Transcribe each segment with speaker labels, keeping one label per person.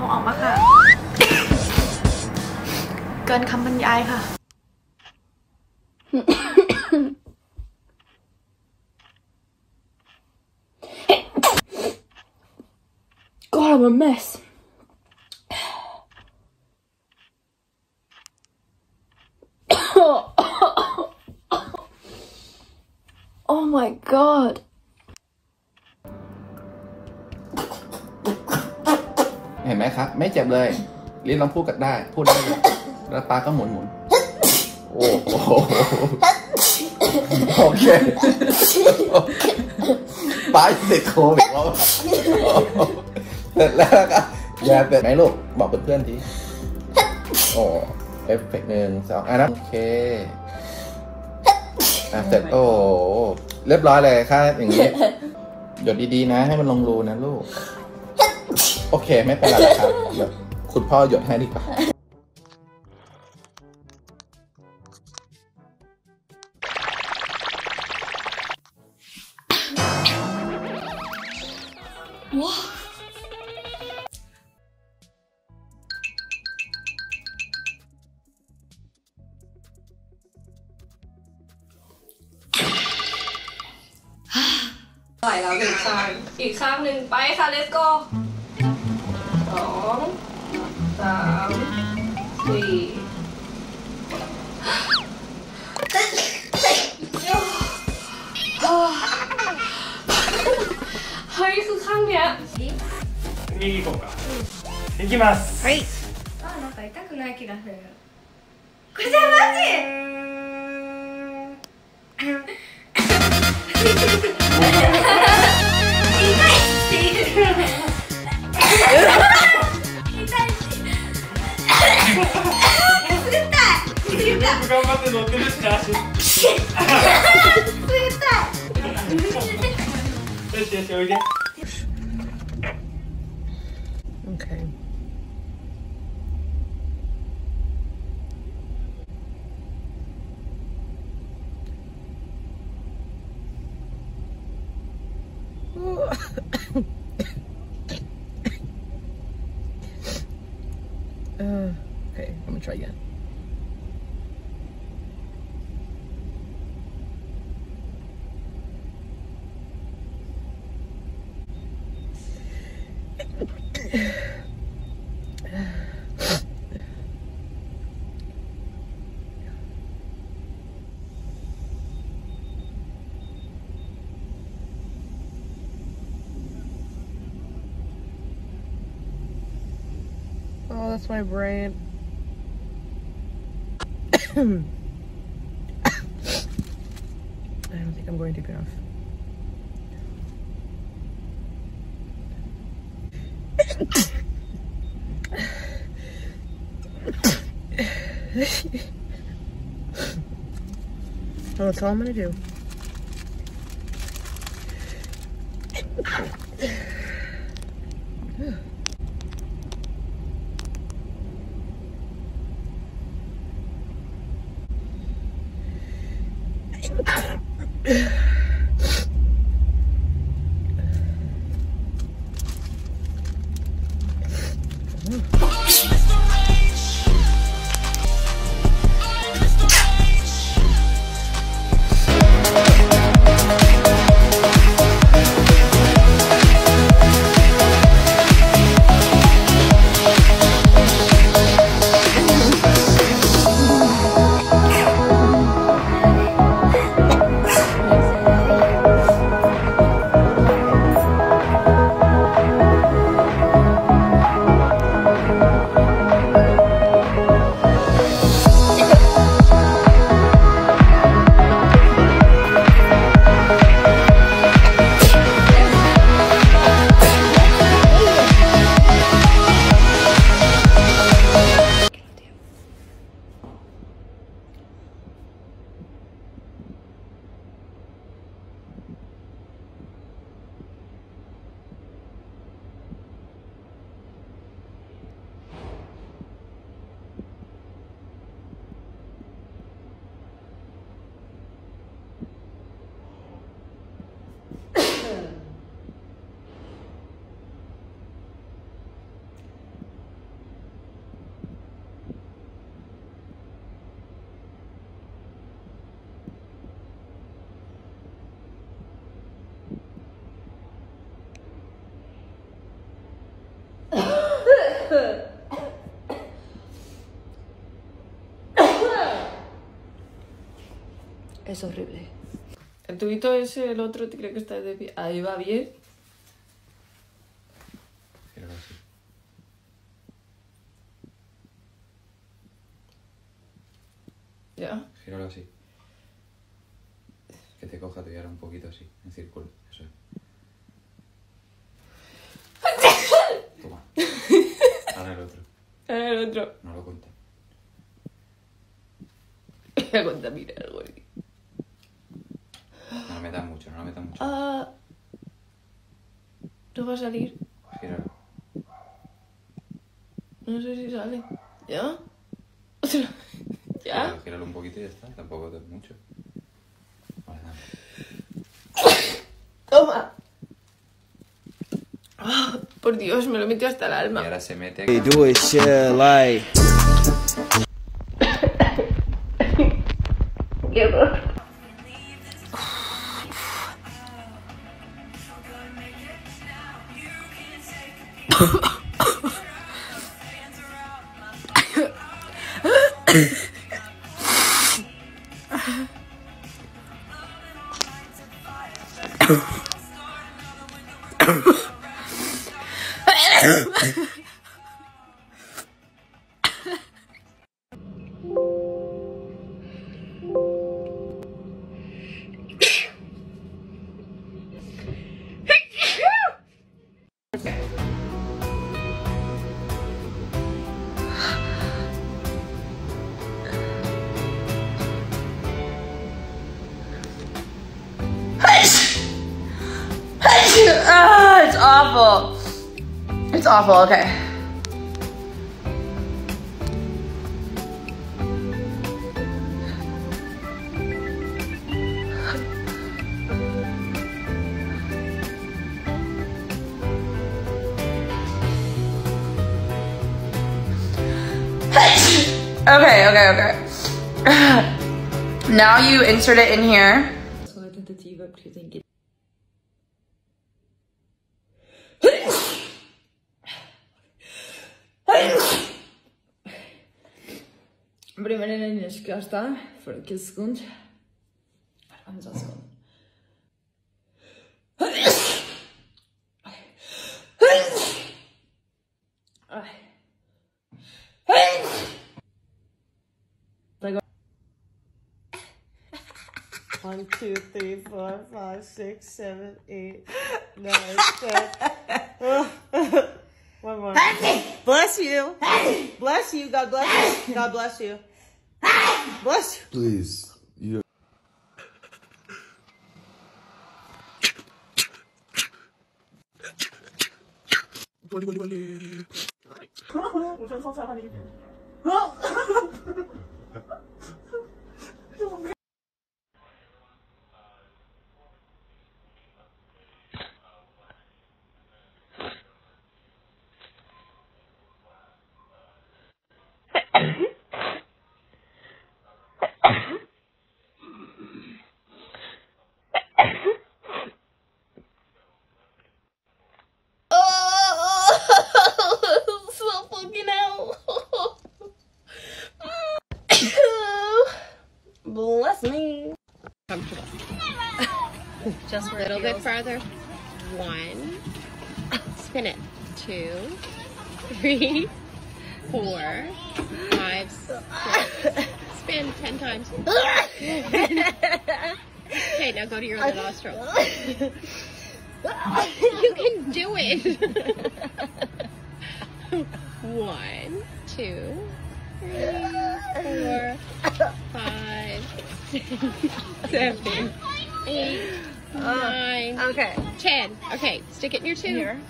Speaker 1: เอาออกมาค่ะเกินคำบรรยายค่ะ
Speaker 2: God, I'm a mess. Oh my god.
Speaker 3: เห็นไหมครับไม่เจ็บเลยลิ้นลองพูดกันได้พูดได้เลยแล้วตาก็หมุนโอ้โหโอเคป้าติดโควิดแล้วเสร็จแล้วครับอย่าเสร็จไหมลูกบอกเพื่อนๆทีโอ้เอฟเฟกต์1 2นะโอเคเสร็จโอ้เรียบร้อยเลยค่ะอย่างนี้หยดดีๆนะให้มันลงรูนะลูกโอเคไม่เป็นไรครับเดี๋ยวคุณพ่อหยดให้ดีกว่า
Speaker 2: ว้า
Speaker 1: ไหวแล้วอีกข้างหนึ่งไปค่ะ let's go 2 3 4เฮ้ยคือข้างเนี้ย
Speaker 4: 右行こうか行きます
Speaker 1: はい
Speaker 5: なんか痛くない気がするこれじゃマジ
Speaker 4: 頑張って乗ってるしな足よしよしおいで
Speaker 1: Okay. Okay, I'm gonna try again. Oh, that's my brain. I don't think I'm going deep enough. Well, that's all I'm gonna do.
Speaker 2: Es horrible.
Speaker 6: El tubito ese, el otro, ¿te crees que está de pie? Ahí va bien.
Speaker 3: Gíralo así.
Speaker 6: Ya.
Speaker 3: Gíralo así. Que te coja, te voy a dar un poquito así, en círculo. Eso es. Toma. Ahora el otro.
Speaker 6: Ahora el otro.
Speaker 3: No lo cuentes.
Speaker 6: Voy a contaminar algo aquí.
Speaker 3: No lo metas mucho, no lo metas mucho.
Speaker 6: Ah. ¿No va a salir?
Speaker 3: Gíralo.
Speaker 6: No sé si sale. ¿Ya? ¿Otra? ¿Ya?
Speaker 3: Gíralo un poquito y ya está. Tampoco te mucho. Vale, dame.
Speaker 6: ¡Toma! Ah, por Dios, me lo metió hasta el
Speaker 3: Y
Speaker 6: alma.
Speaker 3: ahora se mete aquí.
Speaker 7: Do it, shit, like.
Speaker 6: ¡Qué horror! Ah, it's awful. It's awful, okay. Okay. Now you insert it in here. Primero en el skasta för en sekund. En sekund. One, 2, 3, 4, 5, 6, 7, 8, 9, 10. One more. Bless you. Bless you. God bless you. God bless you. Bless you.
Speaker 7: Please. You.
Speaker 1: Bless me. Comfortable. Just a little bit farther. 1. Spin it. 2, 3, 4, 5, 6. Spin 10 times. Okay, now go to your other nostril. You can do it. 1, 2, 3, 4, 5, 6, 7, 8, 9.
Speaker 5: Okay.
Speaker 1: 10. Okay, stick it in your tube.
Speaker 5: Here.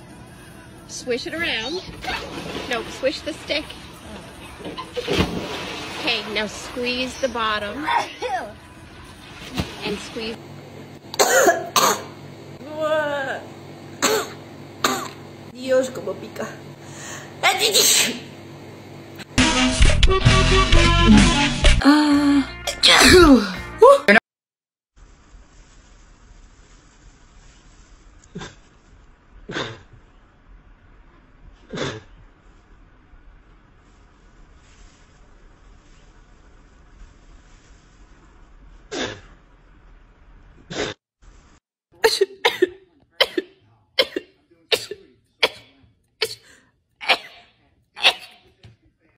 Speaker 1: Swish it around. No, swish the stick. Okay, now squeeze the bottom. And squeeze.
Speaker 2: Dios, como pica.